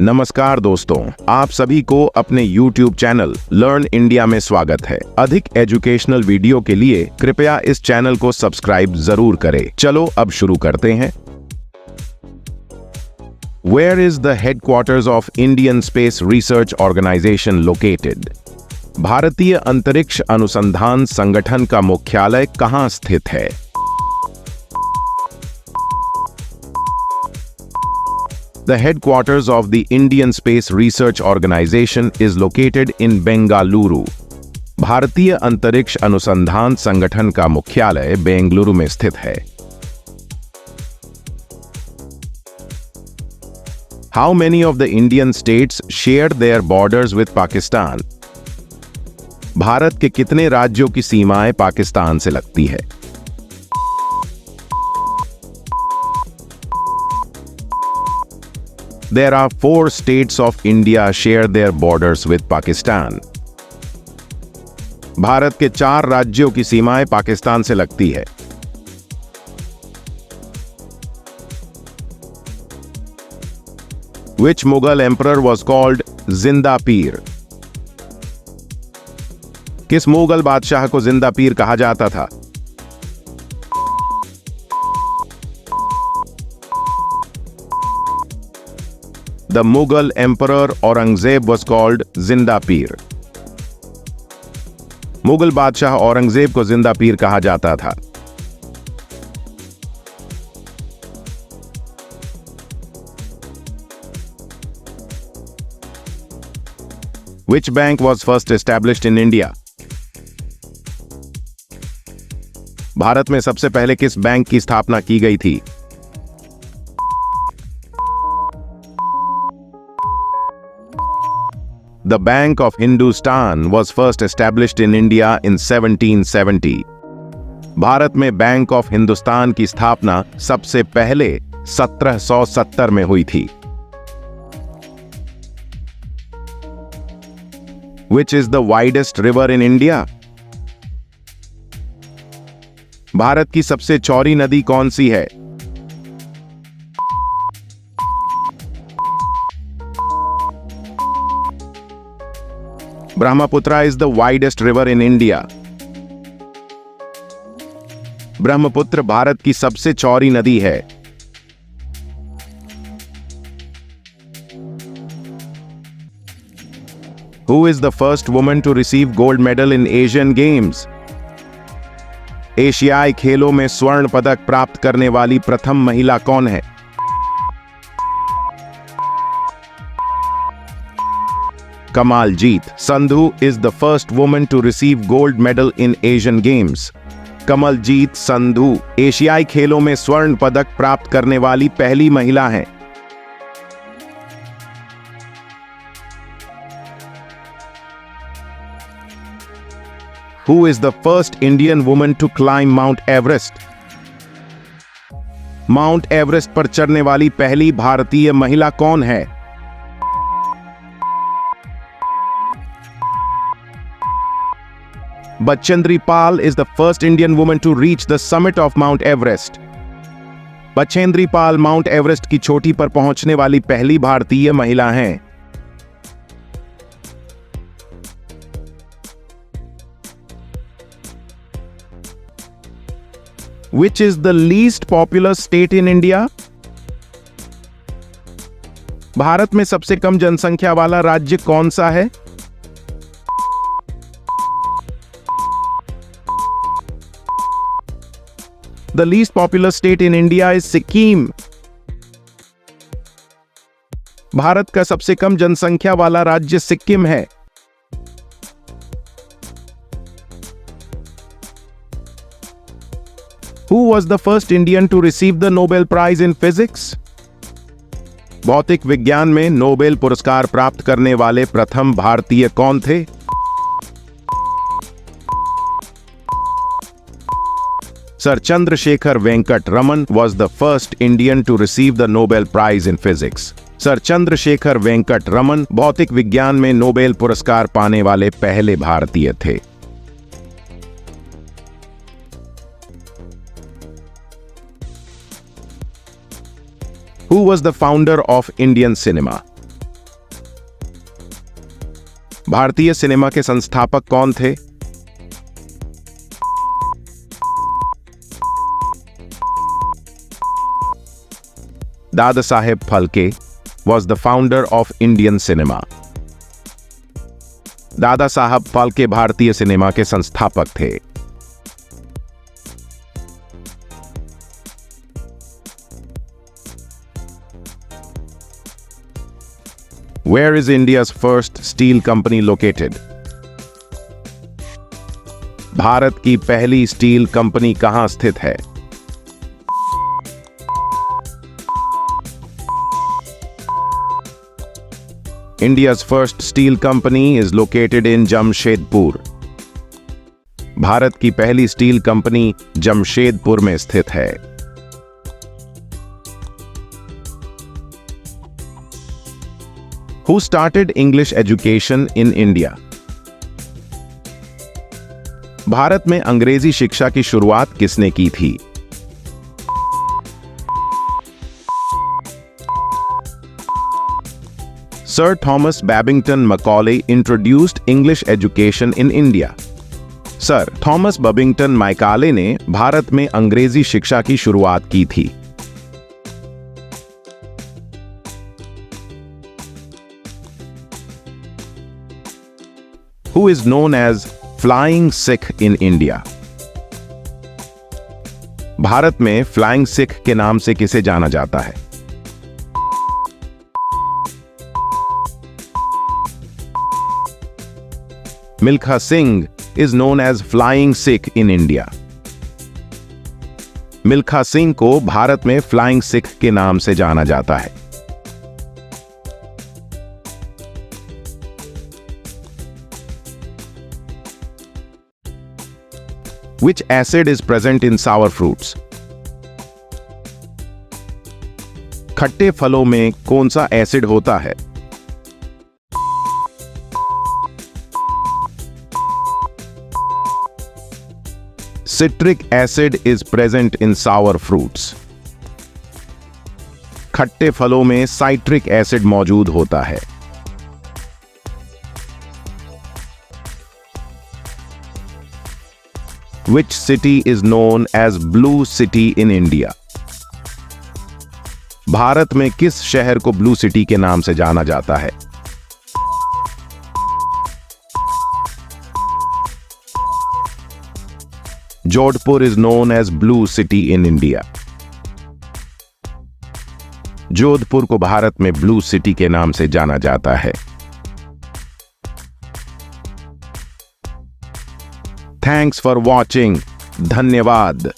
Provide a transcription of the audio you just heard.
नमस्कार दोस्तों, आप सभी को अपने YouTube चैनल लर्न इंडिया में स्वागत है। अधिक एजुकेशनल वीडियो के लिए कृपया इस चैनल को सब्सक्राइब जरूर करें। चलो अब शुरू करते हैं। Where is the headquarters of Indian Space Research Organization located? भारतीय अंतरिक्ष अनुसंधान संगठन का मुख्यालय कहाँ स्थित है? The headquarters of the Indian Space Research Organization is located in Bengaluru. भारतीय अंतरिक्ष अनुसंधान संगठन का मुख्यालय बेंगलुरु में स्थित है। How many of the Indian states share their borders with Pakistan? Bharat के कितने राज्यों की सीमाएं पाकिस्तान से लगती है? There are 4 states of India share their borders with Pakistan. Bharat के 4 राज्यों की सीमाएं पाकिस्तान से लगती है। Which Mughal emperor was called जिंदा पीर? किस मुगल बादशाह को जिंदा पीर कहा जाता था? The Mughal emperor Aurangzeb was called जिंदा पीर. मुगल बादशाह औरंगजेब को जिंदा पीर कहा जाता था। Which bank was first established in India? Bharat में सबसे पहले किस बैंक की स्थापना की गई थी? The Bank of Hindustan was first established in India in 1770. Bharat में बैंक ऑफ हिंदुस्तान की स्थापना सबसे पहले 1770 में हुई थी। Which is the widest river in India? Bharat की सबसे चौड़ी नदी कौन सी है? Brahmaputra is the widest river in India. Brahmaputra Bharat की सबसे चौड़ी नदी है। Who is the first woman to receive gold medal in Asian Games? एशियाई खेलों में स्वर्ण पदक प्राप्त करने वाली प्रथम महिला कौन है? Kamaljeet Sandhu is the first woman to receive gold medal in Asian Games. Kamaljeet Sandhu एशियाई खेलों में स्वर्ण पदक प्राप्त करने वाली पहली महिला हैं। Who is the first Indian woman to climb Mount Everest? Mount Everest पर चढ़ने वाली पहली भारतीय महिला कौन है? Bachendri Pal is the first Indian woman to reach the summit of Mount Everest. Bachendri Pal mount Everest की चोटी पर पहुंचने वाली पहली भारतीय महिला हैं। Which is the least populous state in India? Bharat में सबसे कम जनसंख्या वाला राज्य कौन सा है? The least populous state in India is Sikkim. Bharat का सबसे कम जनसंख्या वाला राज्य सिक्किम है। Who was the first Indian to receive the Nobel Prize in Physics? भौतिक विज्ञान में नोबेल पुरस्कार प्राप्त करने वाले प्रथम भारतीय कौन थे? Sir Chandrasekhar Venkat Raman was the first Indian to receive the Nobel Prize in Physics. Sir Chandrasekhar Venkat Raman भौतिक विज्ञान में नोबेल पुरस्कार पाने वाले पहले भारतीय थे। Who was the founder of Indian cinema? भारतीय सिनेमा के संस्थापक कौन थे? Dada Saheb Phalke was the founder of Indian cinema. Dada Saheb Phalke भारतीय सिनेमा के संस्थापक थे। Where is India's first steel company located? Bharat की पहली स्टील कंपनी कहां स्थित है? India's first steel company is located in Jamshedpur. Bharat की पहली स्टील कंपनी जमशेदपुर में स्थित है। Who started English education in India? Bharat में अंग्रेजी शिक्षा की शुरुआत किसने की थी? Sir Thomas Babington Macaulay introduced English education in India. Sir Thomas Babington Macaulay ने भारत में अंग्रेजी शिक्षा की शुरुआत की थी। Who is known as Flying Sikh in India? Bharat में फ्लाइंग सिख के नाम से किसे जाना जाता है? Milkha Singh is known as Flying Sikh in India. Milkha Singh को भारत में फ्लाइंग सिख के नाम से जाना जाता है। Which acid is present in sour fruits? खट्टे फलों में कौन सा एसिड होता है? Citric acid is present in sour fruits. खट्टे फलों में साइट्रिक एसिड मौजूद होता है। Which city is known as Blue City in India? Bharat में किस शहर को ब्लू सिटी के नाम से जाना जाता है? Jodhpur is known as Blue City in India. Jodhpur को भारत में ब्लू सिटी के नाम से जाना जाता है। Thanks for watching. धन्यवाद।